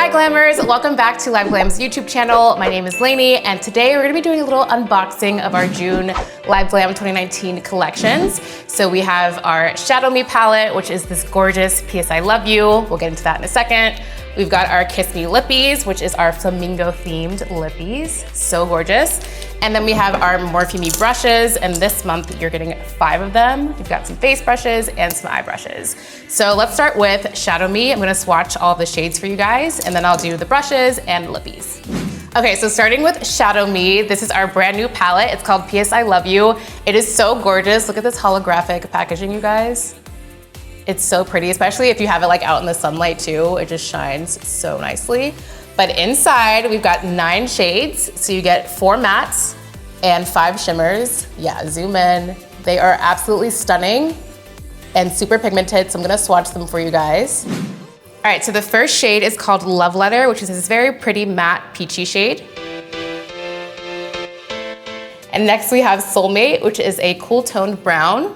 Hi Glammers, welcome back to LiveGlam's YouTube channel. My name is Lainey and today we're gonna be doing a little unboxing of our June LiveGlam 2019 collections. So we have our Shadow Me palette, which is this gorgeous P.S. I Love You. We'll get into that in a second. We've got our Kiss Me Lippies, which is our flamingo themed lippies. So gorgeous. And then we have our Morphe Me brushes, and this month you're getting 5 of them. We've got some face brushes and some eye brushes. So let's start with Shadow Me. I'm gonna swatch all the shades for you guys, and then I'll do the brushes and lippies. Okay, so starting with Shadow Me, this is our brand new palette. It's called P.S. I Love You. It is so gorgeous. Look at this holographic packaging, you guys. It's so pretty, especially if you have it like out in the sunlight too. It just shines so nicely. But inside, we've got 9 shades. So you get 4 mattes and 5 shimmers. Yeah, zoom in. They are absolutely stunning and super pigmented. So I'm gonna swatch them for you guys. All right, so the first shade is called Love Letter, which is this very pretty matte peachy shade. And next we have Soulmate, which is a cool toned brown.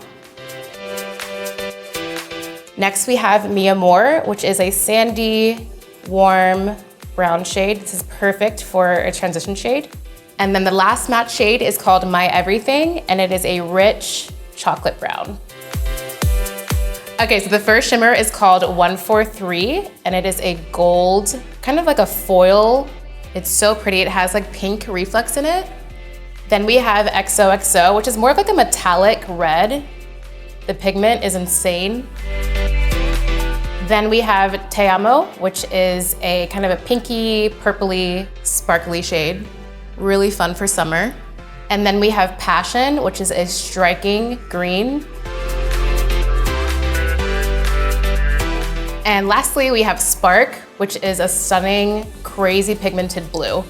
Next we have Mi Amor, which is a sandy, warm brown shade. This is perfect for a transition shade. And then the last matte shade is called My Everything, and it is a rich chocolate brown. Okay, so the first shimmer is called 143, and it is a gold, kind of like a foil. It's so pretty. It has like pink reflex in it. Then we have XOXO, which is more of like a metallic red. The pigment is insane. Then we have Te Amo, which is a kind of a pinky, purpley, sparkly shade. Really fun for summer. And then we have Passion, which is a striking green. And lastly, we have Spark, which is a stunning, crazy pigmented blue.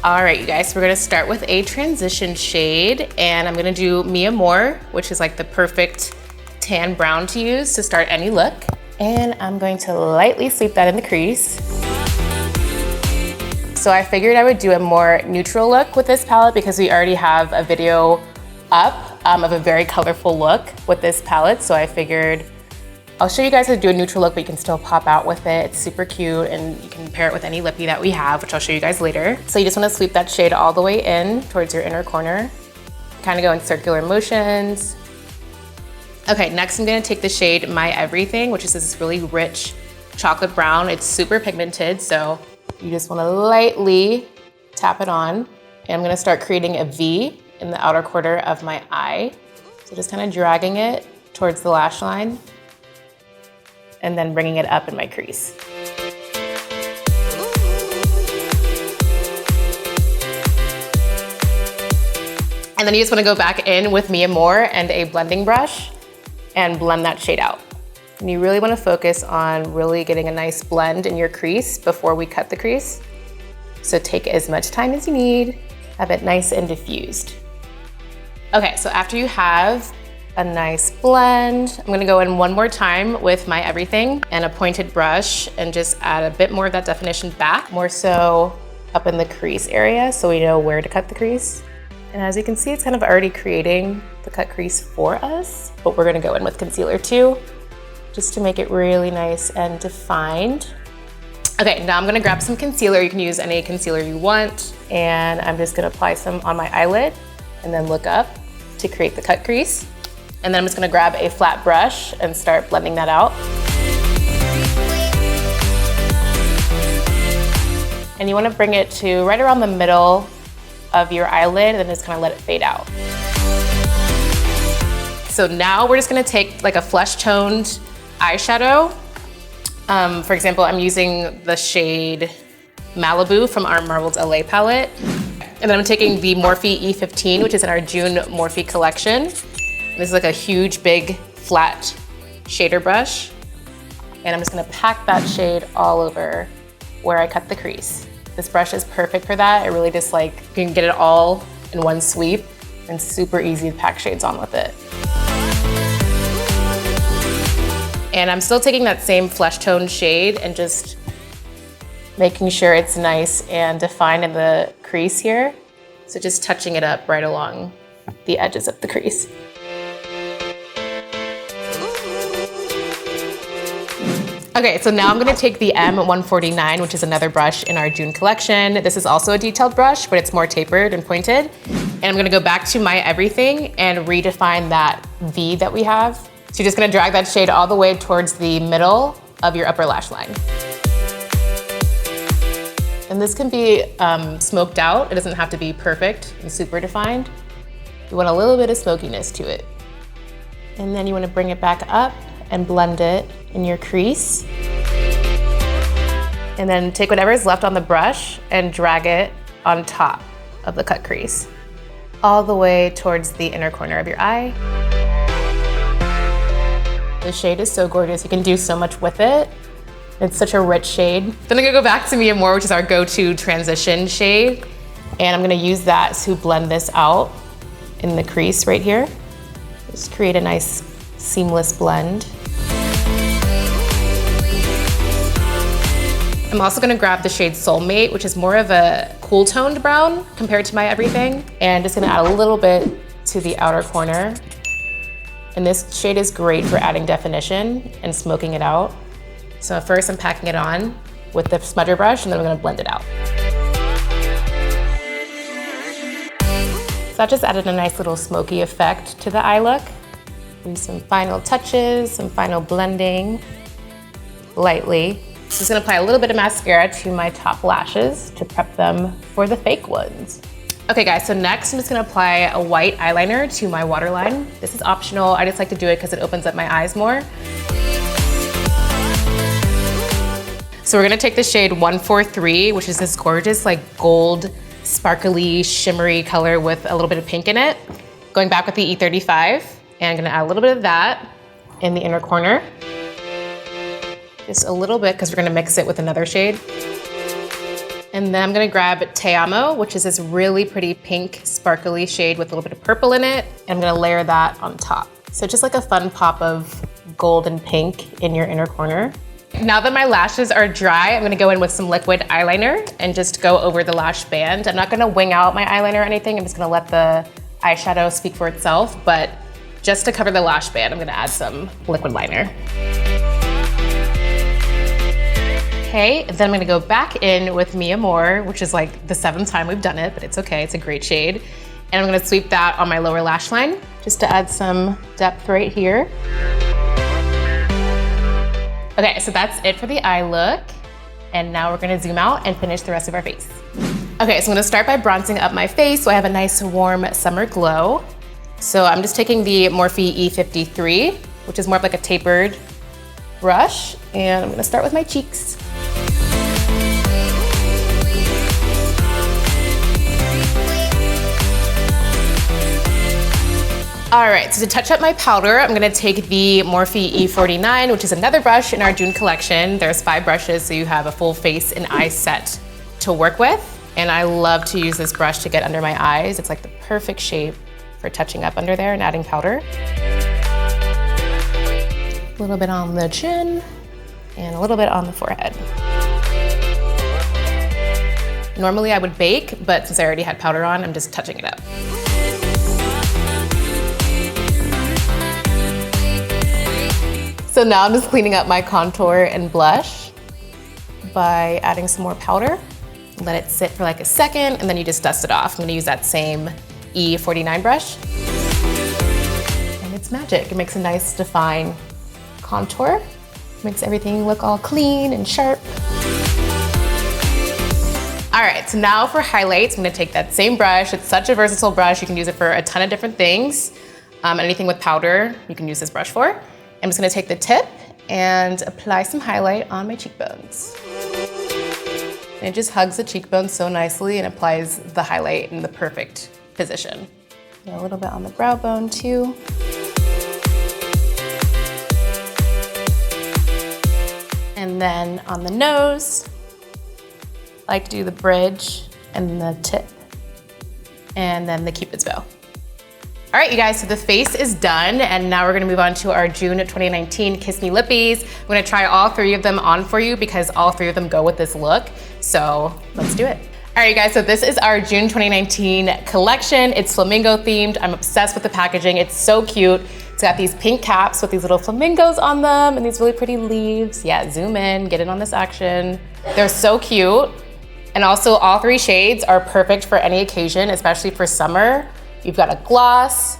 All right, you guys, we're gonna start with a transition shade, and I'm gonna do Mi Amor, which is like the perfect tan brown to use to start any look. And I'm going to lightly sweep that in the crease. So I figured I would do a more neutral look with this palette because we already have a video up of a very colorful look with this palette. So I figured I'll show you guys how to do a neutral look, but you can still pop out with it. It's super cute, and you can pair it with any lippy that we have, which I'll show you guys later. So you just wanna sweep that shade all the way in towards your inner corner. Kind of go in circular motions. Okay, next I'm gonna take the shade My Everything, which is this really rich chocolate brown. It's super pigmented, so you just wanna lightly tap it on. And I'm gonna start creating a V in the outer corner of my eye. So just kind of dragging it towards the lash line, and then bringing it up in my crease. And then you just wanna go back in with Mi Amor and a blending brush and blend that shade out. And you really wanna focus on really getting a nice blend in your crease before we cut the crease. So take as much time as you need, have it nice and diffused. Okay, so after you have a nice blend, I'm gonna go in one more time with My Everything and a pointed brush and just add a bit more of that definition back, more so up in the crease area so we know where to cut the crease. And as you can see, it's kind of already creating the cut crease for us, but we're gonna go in with concealer too, just to make it really nice and defined. Okay, now I'm gonna grab some concealer. You can use any concealer you want, and I'm just gonna apply some on my eyelid and then look up to create the cut crease. And then I'm just gonna grab a flat brush and start blending that out. And you wanna bring it to right around the middle of your eyelid and then just kind of let it fade out. So now we're just gonna take like a flesh toned eyeshadow. For example, I'm using the shade Malibu from our Marvel's LA palette. And then I'm taking the Morphe E15, which is in our June Morphe collection. This is like a huge, big, flat shader brush. And I'm just gonna pack that shade all over where I cut the crease. This brush is perfect for that. It really just like, you can get it all in one sweep and super easy to pack shades on with it. And I'm still taking that same flesh tone shade and just making sure it's nice and defined in the crease here. So just touching it up right along the edges of the crease. Okay, so now I'm gonna take the M149, which is another brush in our June collection. This is also a detailed brush, but it's more tapered and pointed. And I'm gonna go back to My Everything and redefine that V that we have. So you're just gonna drag that shade all the way towards the middle of your upper lash line. And this can be smoked out. It doesn't have to be perfect and super defined. You want a little bit of smokiness to it. And then you wanna bring it back up and blend it in your crease. And then take whatever is left on the brush and drag it on top of the cut crease, all the way towards the inner corner of your eye. The shade is so gorgeous. You can do so much with it. It's such a rich shade. Then I'm gonna go back to Mia Moore, which is our go-to transition shade. And I'm gonna use that to blend this out in the crease right here. Just create a nice seamless blend. I'm also gonna grab the shade Soulmate, which is more of a cool toned brown compared to My Everything. And just gonna add a little bit to the outer corner. And this shade is great for adding definition and smoking it out. So first I'm packing it on with the smudger brush and then I'm gonna blend it out. So that just added a nice little smoky effect to the eye look. Do some final touches, some final blending, lightly. Just gonna apply a little bit of mascara to my top lashes to prep them for the fake ones. Okay guys, so next I'm just gonna apply a white eyeliner to my waterline. This is optional, I just like to do it because it opens up my eyes more. So we're gonna take the shade 143, which is this gorgeous like gold, sparkly, shimmery color with a little bit of pink in it. Going back with the E35, and I'm gonna add a little bit of that in the inner corner. Just a little bit, because we're gonna mix it with another shade. And then I'm gonna grab Te Amo, which is this really pretty pink, sparkly shade with a little bit of purple in it. And I'm gonna layer that on top. So just like a fun pop of gold and pink in your inner corner. Now that my lashes are dry, I'm gonna go in with some liquid eyeliner and just go over the lash band. I'm not gonna wing out my eyeliner or anything. I'm just gonna let the eyeshadow speak for itself, but just to cover the lash band, I'm gonna add some liquid liner. Okay, and then I'm gonna go back in with Mia Moore, which is like the 7th time we've done it, but it's okay, it's a great shade. And I'm gonna sweep that on my lower lash line, just to add some depth right here. Okay, so that's it for the eye look. And now we're gonna zoom out and finish the rest of our face. Okay, so I'm gonna start by bronzing up my face so I have a nice warm summer glow. So I'm just taking the Morphe E53, which is more of like a tapered brush, and I'm gonna start with my cheeks. All right, so to touch up my powder, I'm gonna take the Morphe E49, which is another brush in our June collection. There's 5 brushes, so you have a full face and eye set to work with. And I love to use this brush to get under my eyes. It's like the perfect shape for touching up under there and adding powder. A little bit on the chin and a little bit on the forehead. Normally I would bake, but since I already had powder on, I'm just touching it up. So now I'm just cleaning up my contour and blush by adding some more powder. Let it sit for like a second, and then you just dust it off. I'm gonna use that same E49 brush. And it's magic. It makes a nice defined contour. Makes everything look all clean and sharp. All right, so now for highlights, I'm gonna take that same brush. It's such a versatile brush. You can use it for a ton of different things. Anything with powder, you can use this brush for. I'm just gonna take the tip and apply some highlight on my cheekbones. And it just hugs the cheekbones so nicely and applies the highlight in the perfect position. And a little bit on the brow bone too. And then on the nose, I like to do the bridge and the tip, and then the Cupid's bow. All right, you guys, so the face is done, and now we're gonna move on to our June 2019 Kiss Me Lippies. I'm gonna try all 3 of them on for you because all 3 of them go with this look, so let's do it. All right, guys, so this is our June 2019 collection. It's flamingo themed. I'm obsessed with the packaging. It's so cute. It's got these pink caps with these little flamingos on them and these really pretty leaves. Yeah, zoom in, get in on this action. They're so cute. And also all 3 shades are perfect for any occasion, especially for summer. You've got a gloss,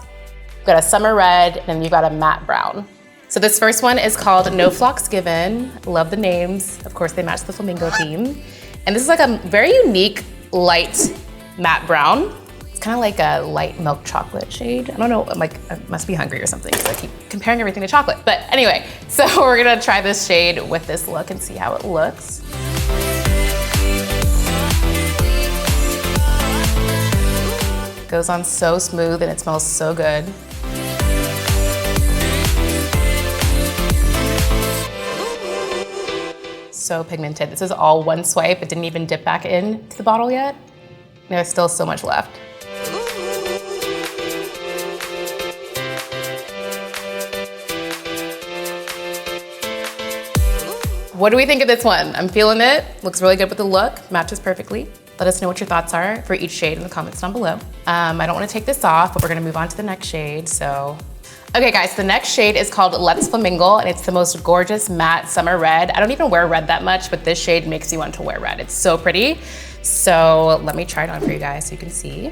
you've got a summer red, and you've got a matte brown. So this first one is called No Flocks Given. Love the names. Of course, they match the flamingo theme. And this is like a very unique light matte brown. It's kind of like a light milk chocolate shade. I don't know, I must be hungry or something because I keep comparing everything to chocolate. But anyway, so we're gonna try this shade with this look and see how it looks. Goes on so smooth and it smells so good. So pigmented. This is all one swipe. It didn't even dip back into the bottle yet. There's still so much left. What do we think of this one? I'm feeling it. Looks really good with the look. Matches perfectly. Let us know what your thoughts are for each shade in the comments down below. I don't want to take this off, but we're gonna move on to the next shade, so. Okay guys, the next shade is called Let's Flamingle, and it's the most gorgeous matte summer red. I don't even wear red that much, but this shade makes you want to wear red. It's so pretty. So let me try it on for you guys so you can see.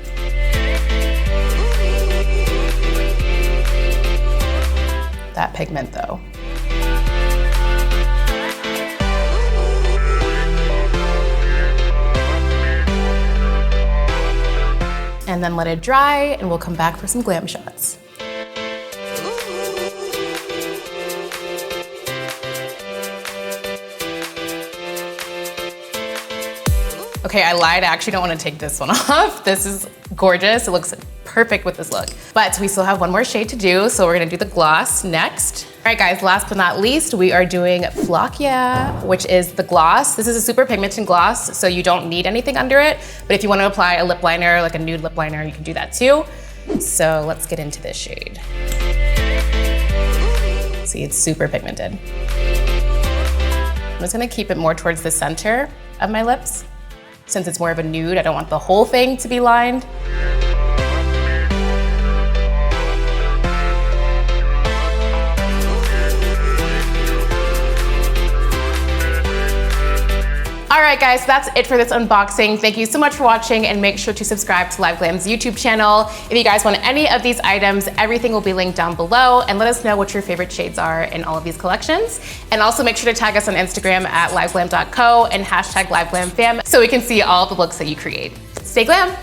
That pigment though. And then let it dry, and we'll come back for some glam shots. Okay, I lied, I actually don't want to take this one off. This is gorgeous, it looks perfect with this look. But we still have one more shade to do, so we're gonna do the gloss next. All right guys, last but not least, we are doing Flock Yeah, which is the gloss. This is a super pigmented gloss, so you don't need anything under it. But if you want to apply a lip liner, like a nude lip liner, you can do that too. So let's get into this shade. See, it's super pigmented. I'm just gonna keep it more towards the center of my lips. Since it's more of a nude, I don't want the whole thing to be lined. All right guys, that's it for this unboxing. Thank you so much for watching, and make sure to subscribe to LiveGlam's YouTube channel. If you guys want any of these items, everything will be linked down below, and let us know what your favorite shades are in all of these collections. And also make sure to tag us on Instagram at liveglam.co and hashtag LiveGlamFam so we can see all the looks that you create. Stay glam.